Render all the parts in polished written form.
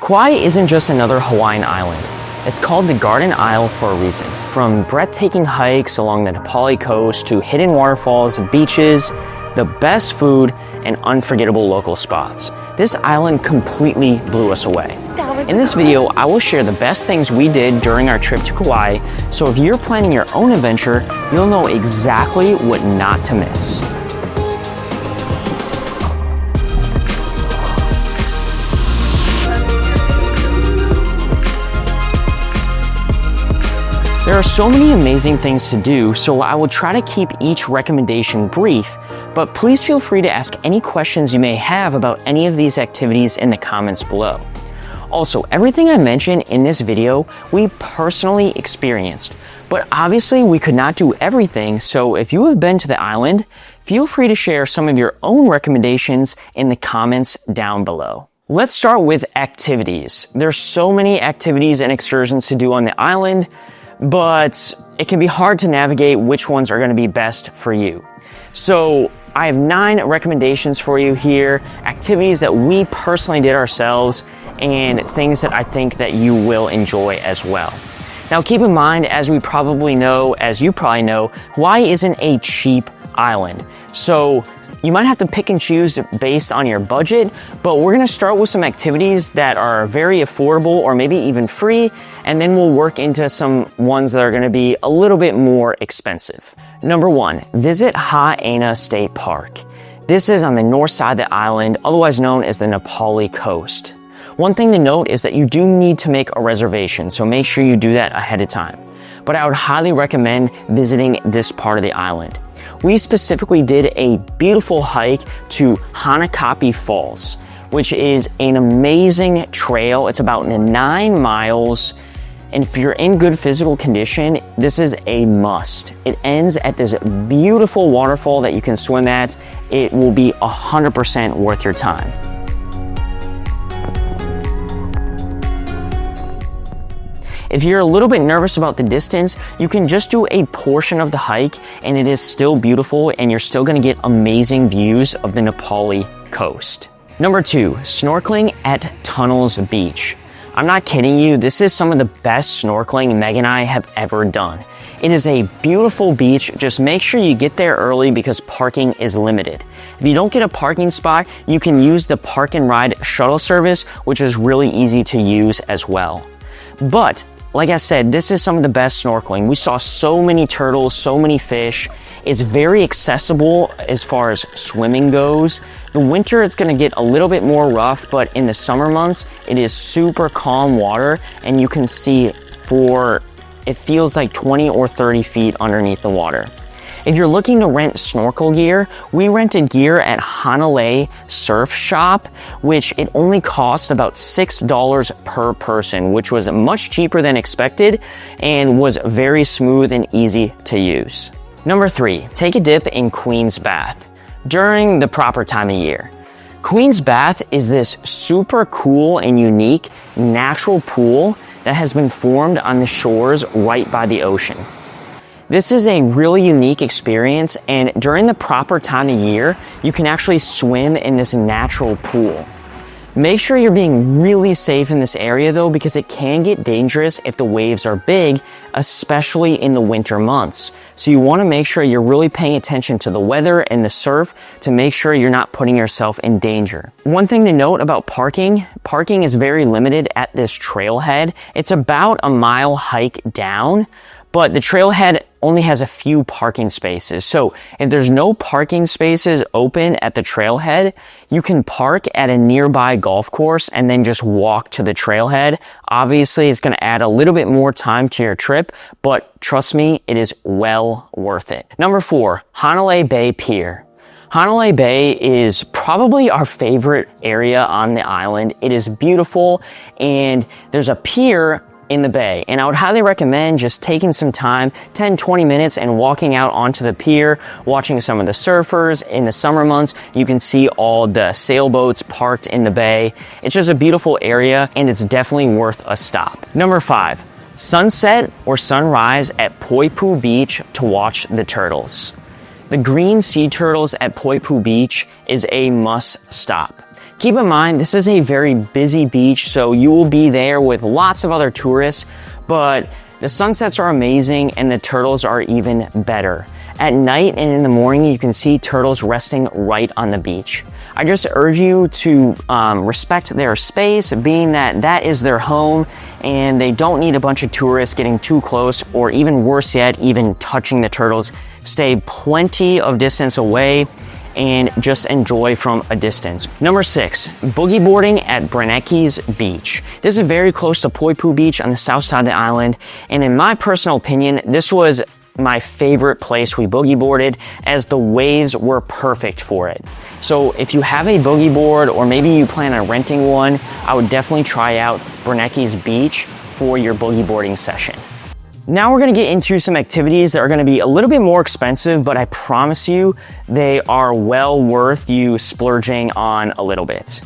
Kauai isn't just another Hawaiian island. It's called the Garden Isle for a reason. From breathtaking hikes along the Pali Coast to hidden waterfalls, beaches, the best food, and unforgettable local spots, this island completely blew us away. In this video, I will share the best things we did during our trip to Kauai, so if you're planning your own adventure, you'll know exactly what not to miss. There are so many amazing things to do, so I will try to keep each recommendation brief, but please feel free to ask any questions you may have about any of these activities in the comments below. Also, everything I mentioned in this video, we personally experienced, but obviously we could not do everything, so if you have been to the island, feel free to share some of your own recommendations in the comments down below. Let's start with activities. There's so many activities and excursions to do on the island, but it can be hard to navigate which ones are going to be best for you. So I have 9 recommendations for you here, activities that we personally did ourselves and things that I think that you will enjoy as well. Now keep in mind, as you probably know, Hawaii isn't a cheap island. So you might have to pick and choose based on your budget, but we're gonna start with some activities that are very affordable or maybe even free, and then we'll work into some ones that are gonna be a little bit more expensive. Number 1, visit Ha'aina State Park. This is on the north side of the island, otherwise known as the Pali Coast. One thing to note is that you do need to make a reservation, so make sure you do that ahead of time. But I would highly recommend visiting this part of the island. We specifically did a beautiful hike to Hanalei Falls, which is an amazing trail. It's about 9 miles, and if you're in good physical condition, this is a must. It ends at this beautiful waterfall that you can swim at. It will be 100% worth your time. If you're a little bit nervous about the distance, you can just do a portion of the hike and it is still beautiful and you're still gonna get amazing views of the Pali Coast. Number 2, snorkeling at Tunnels Beach. I'm not kidding you, this is some of the best snorkeling Meg and I have ever done. It is a beautiful beach, just make sure you get there early because parking is limited. If you don't get a parking spot, you can use the park and ride shuttle service, which is really easy to use as well. But like I said, this is some of the best snorkeling. We saw so many turtles, so many fish. It's very accessible as far as swimming goes. The winter, it's gonna get a little bit more rough, but in the summer months, it is super calm water and you can see it feels like 20 or 30 feet underneath the water. If you're looking to rent snorkel gear, we rented gear at Hanalei Surf Shop, which it only cost about $6 per person, which was much cheaper than expected and was very smooth and easy to use. Number 3, take a dip in Queen's Bath during the proper time of year. Queen's Bath is this super cool and unique natural pool that has been formed on the shores right by the ocean. This is a really unique experience, and during the proper time of year, you can actually swim in this natural pool. Make sure you're being really safe in this area though, because it can get dangerous if the waves are big, especially in the winter months. So you want to make sure you're really paying attention to the weather and the surf to make sure you're not putting yourself in danger. One thing to note about parking is very limited at this trailhead. It's about a mile hike down, but the trailhead only has a few parking spaces. So if there's no parking spaces open at the trailhead, you can park at a nearby golf course and then just walk to the trailhead. Obviously, it's gonna add a little bit more time to your trip, but trust me, it is well worth it. Number 4, Hanalei Bay Pier. Hanalei Bay is probably our favorite area on the island. It is beautiful and there's a pier in the bay, and I would highly recommend just taking some time, 10-20 minutes, and walking out onto the pier, watching some of the surfers. In the summer months, you can see all the sailboats parked in the bay. It's just a beautiful area and it's definitely worth a stop. Number 5, sunset or sunrise at Poipu Beach to watch the turtles. The green sea turtles at Poipu Beach is a must stop. Keep in mind, this is a very busy beach, so you will be there with lots of other tourists, but the sunsets are amazing and the turtles are even better. At night and in the morning, you can see turtles resting right on the beach. I just urge you to respect their space, being that that is their home and they don't need a bunch of tourists getting too close, or even worse yet, even touching the turtles. Stay plenty of distance away and just enjoy from a distance. Number 6, boogie boarding at Brennecke's beach. This is very close to Poipu beach on the south side of the island, and in my personal opinion, this was my favorite place we boogie boarded, as the waves were perfect for it. So if you have a boogie board, or maybe you plan on renting one, I would definitely try out Brennecke's beach for your boogie boarding session. Now we're gonna get into some activities that are gonna be a little bit more expensive, but I promise you they are well worth you splurging on a little bit.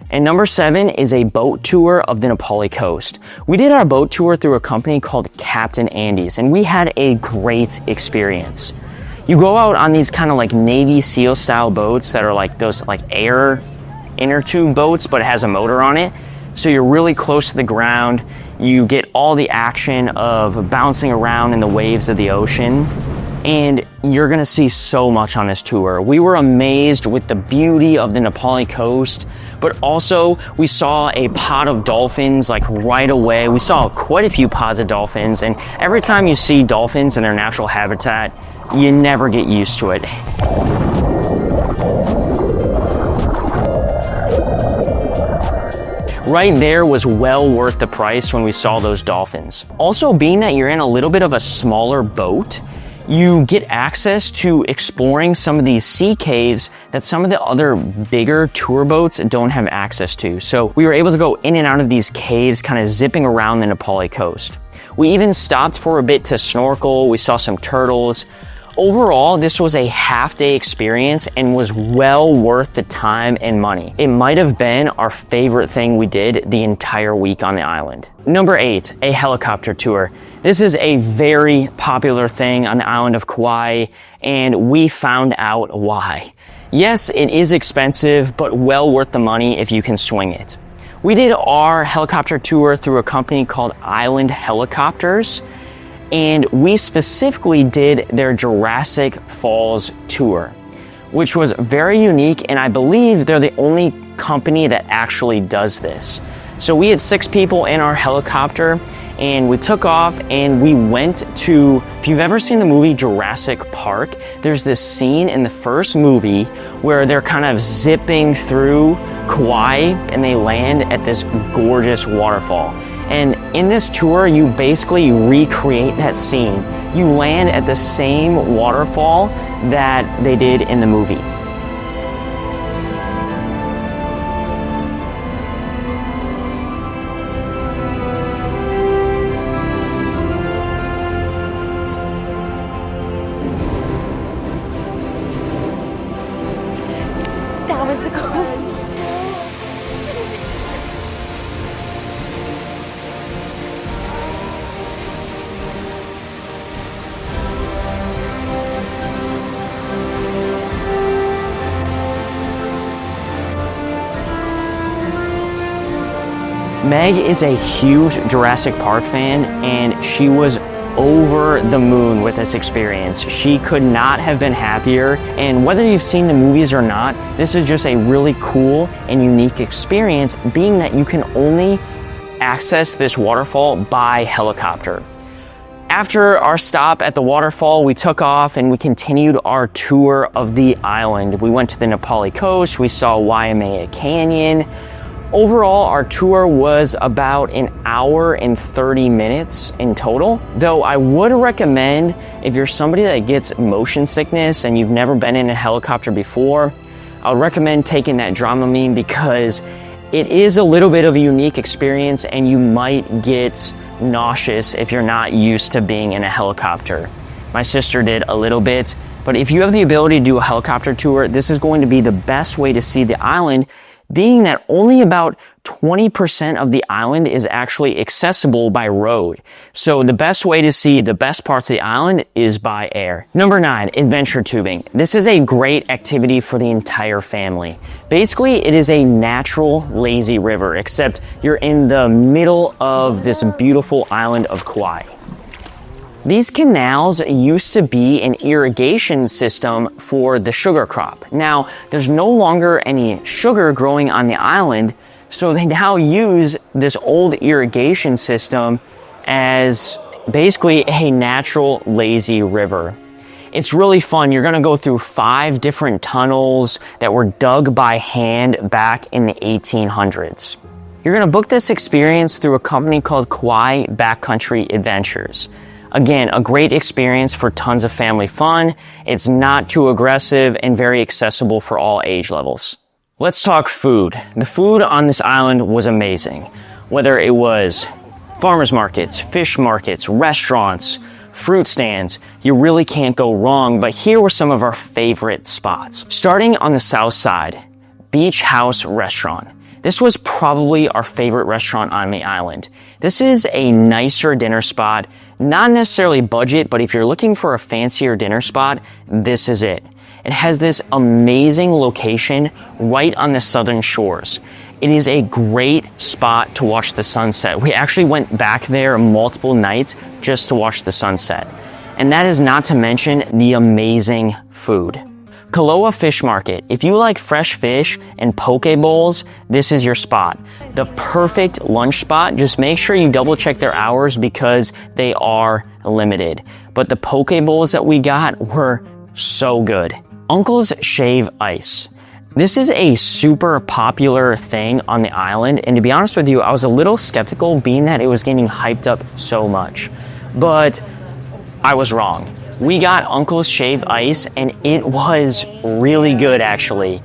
And number 7 is a boat tour of the Pali Coast. We did our boat tour through a company called Captain Andy's, and we had a great experience. You go out on these kind of like Navy SEAL style boats that are like those like air inner tube boats, but it has a motor on it. So you're really close to the ground. You get all the action of bouncing around in the waves of the ocean, and you're gonna see so much on this tour. We were amazed with the beauty of the Pali Coast, but also we saw a pod of dolphins like right away. We saw quite a few pods of dolphins, and every time you see dolphins in their natural habitat, you never get used to it. Right there was well worth the price when we saw those dolphins. Also, being that you're in a little bit of a smaller boat, you get access to exploring some of these sea caves that some of the other bigger tour boats don't have access to. So we were able to go in and out of these caves, kind of zipping around the Pali Coast. We even stopped for a bit to snorkel. We saw some turtles. Overall, this was a half-day experience and was well worth the time and money. It might have been our favorite thing we did the entire week on the island. Number 8, a helicopter tour. This is a very popular thing on the island of Kauai, and we found out why. Yes, it is expensive, but well worth the money if you can swing it. We did our helicopter tour through a company called Island Helicopters, and we specifically did their Jurassic Falls tour, which was very unique, and I believe they're the only company that actually does this. So we had 6 people in our helicopter, and we took off and we went to, if you've ever seen the movie Jurassic Park, there's this scene in the first movie where they're kind of zipping through Kauai and they land at this gorgeous waterfall. And in this tour, you basically recreate that scene. You land at the same waterfall that they did in the movie. That was the goal. Meg is a huge Jurassic Park fan, and she was over the moon with this experience. She could not have been happier, and whether you've seen the movies or not, this is just a really cool and unique experience, being that you can only access this waterfall by helicopter. After our stop at the waterfall, we took off and we continued our tour of the island. We went to the Pali Coast, we saw Waimea Canyon. Overall, our tour was about an hour and 30 minutes in total, though I would recommend, if you're somebody that gets motion sickness and you've never been in a helicopter before, I would recommend taking that Dramamine, because it is a little bit of a unique experience and you might get nauseous if you're not used to being in a helicopter. My sister did a little bit, but if you have the ability to do a helicopter tour, this is going to be the best way to see the island, being that only about 20% of the island is actually accessible by road. So the best way to see the best parts of the island is by air. Number 9, adventure tubing. This is a great activity for the entire family. Basically, it is a natural, lazy river, except you're in the middle of this beautiful island of Kauai. These canals used to be an irrigation system for the sugar crop. Now, there's no longer any sugar growing on the island, so they now use this old irrigation system as basically a natural, lazy river. It's really fun. You're gonna go through 5 different tunnels that were dug by hand back in the 1800s. You're gonna book this experience through a company called Kauai Backcountry Adventures. Again, a great experience for tons of family fun. It's not too aggressive and very accessible for all age levels. Let's talk food. The food on this island was amazing. Whether it was farmers markets, fish markets, restaurants, fruit stands, you really can't go wrong, but here were some of our favorite spots. Starting on the south side, Beach House Restaurant. This was probably our favorite restaurant on the island. This is a nicer dinner spot, not necessarily budget, but if you're looking for a fancier dinner spot, this is it. It has this amazing location right on the southern shores. It is a great spot to watch the sunset. We actually went back there multiple nights just to watch the sunset. And that is not to mention the amazing food. Koloa Fish Market. If you like fresh fish and poke bowls, this is your spot. The perfect lunch spot. Just make sure you double check their hours because they are limited. But the poke bowls that we got were so good. Uncle's Shave Ice. This is a super popular thing on the island, and to be honest with you, I was a little skeptical being that it was getting hyped up so much. But I was wrong. We got Uncle's Shave Ice, and it was really good, actually.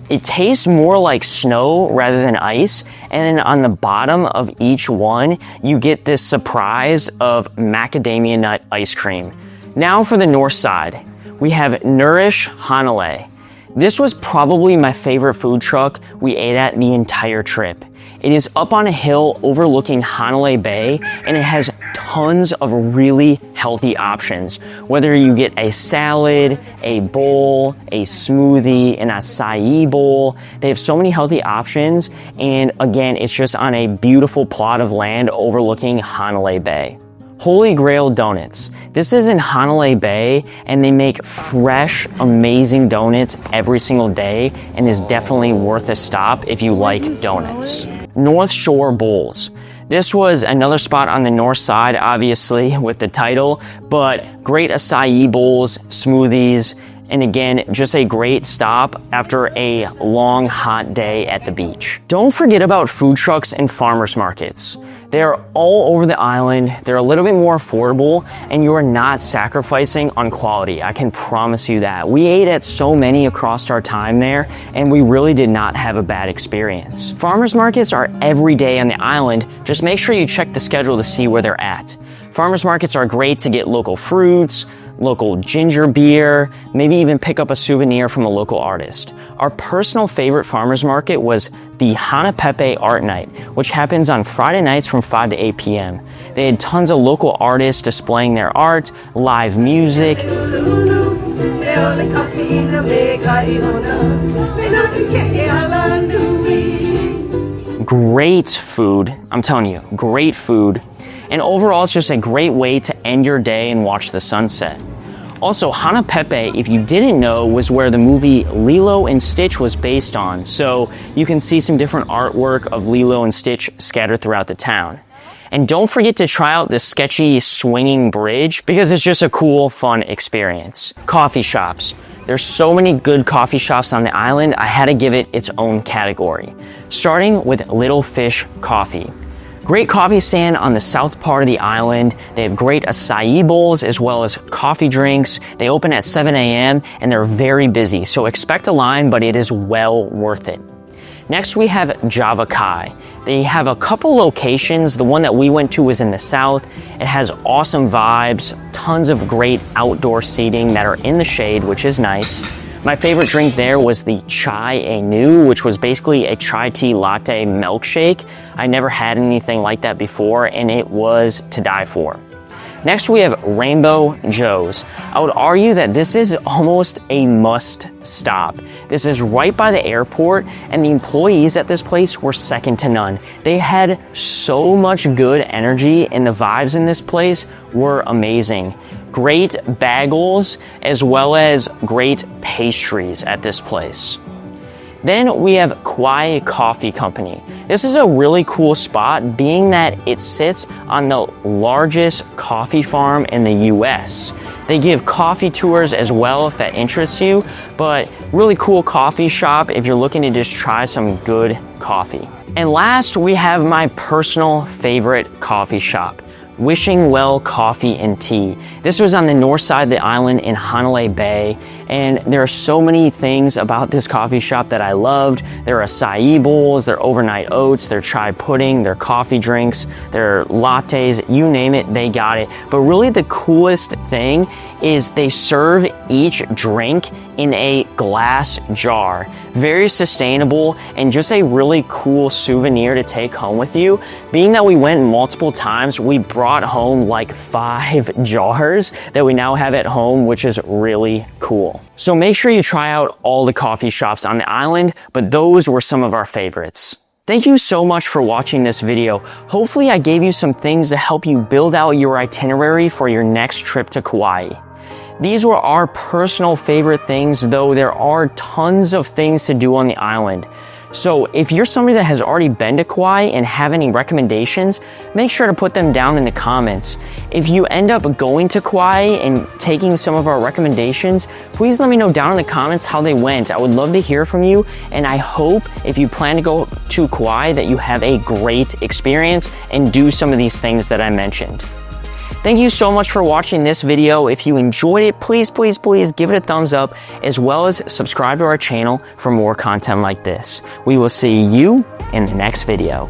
It tastes more like snow rather than ice, and then on the bottom of each one, you get this surprise of macadamia nut ice cream. Now for the north side, we have Nourish Hanalei. This was probably my favorite food truck we ate at the entire trip. It is up on a hill overlooking Hanalei Bay, and it has tons of really healthy options. Whether you get a salad, a bowl, a smoothie, an acai bowl, they have so many healthy options, and again, it's just on a beautiful plot of land overlooking Hanalei Bay. Holey Grail Donuts. This is in Hanalei Bay, and they make fresh, amazing donuts every single day, and is definitely worth a stop if you like donuts. North Shore Bowls. This was another spot on the north side, obviously, with the title, but great acai bowls, smoothies, and again, just a great stop after a long, hot day at the beach. Don't forget about food trucks and farmers markets. They're all over the island, they're a little bit more affordable, and you are not sacrificing on quality. I can promise you that. We ate at so many across our time there, and we really did not have a bad experience. Farmers markets are every day on the island. Just make sure you check the schedule to see where they're at. Farmers markets are great to get local fruits, local ginger beer, maybe even pick up a souvenir from a local artist. Our personal favorite farmers market was the Hanapepe Art Night, which happens on Friday nights from 5 to 8 p.m. They had tons of local artists displaying their art, live music. Great food, I'm telling you, great food. And overall, it's just a great way to end your day and watch the sunset. Also, Hanapepe, if you didn't know, was where the movie Lilo and Stitch was based on. So you can see some different artwork of Lilo and Stitch scattered throughout the town. And don't forget to try out this sketchy swinging bridge because it's just a cool, fun experience. Coffee shops. There's so many good coffee shops on the island, I had to give it its own category. Starting with Little Fish Coffee. Great coffee stand on the south part of the island. They have great acai bowls as well as coffee drinks. They open at 7 a.m. and they're very busy, so expect a line, but it is well worth it. Next, we have Java Kai. They have a couple locations. The one that we went to was in the south. It has awesome vibes, tons of great outdoor seating that are in the shade, which is nice. My favorite drink there was the chai anu, which was basically a chai tea latte milkshake. I never had anything like that before, and it was to die for. Next, we have Rainbeau Jo's. I would argue that this is almost a must stop. This is right by the airport, and the employees at this place were second to none. They had so much good energy, and the vibes in this place were amazing. Great bagels, as well as great pastries at this place. Then we have Kauai Coffee Company. This is a really cool spot, being that it sits on the largest coffee farm in the US. They give coffee tours as well if that interests you, but really cool coffee shop if you're looking to just try some good coffee. And last, we have my personal favorite coffee shop, Wishing Well Coffee and Tea. This was on the north side of the island in Hanalei Bay, and there are so many things about this coffee shop that I loved. Their acai bowls, their overnight oats, their chai pudding, their coffee drinks, their lattes, you name it, they got it. But really the coolest thing is they serve each drink in a glass jar. Very sustainable and just a really cool souvenir to take home with you. Being that we went multiple times, we brought home like 5 jars that we now have at home, which is really cool. So make sure you try out all the coffee shops on the island, but those were some of our favorites. Thank you so much for watching this video. Hopefully I gave you some things to help you build out your itinerary for your next trip to Kauai. These were our personal favorite things, though there are tons of things to do on the island. So if you're somebody that has already been to Kauai and have any recommendations, make sure to put them down in the comments. If you end up going to Kauai and taking some of our recommendations, please let me know down in the comments how they went. I would love to hear from you, and I hope if you plan to go to Kauai that you have a great experience and do some of these things that I mentioned. Thank you so much for watching this video. If you enjoyed it, please give it a thumbs up, as well as subscribe to our channel for more content like this. We will see you in the next video.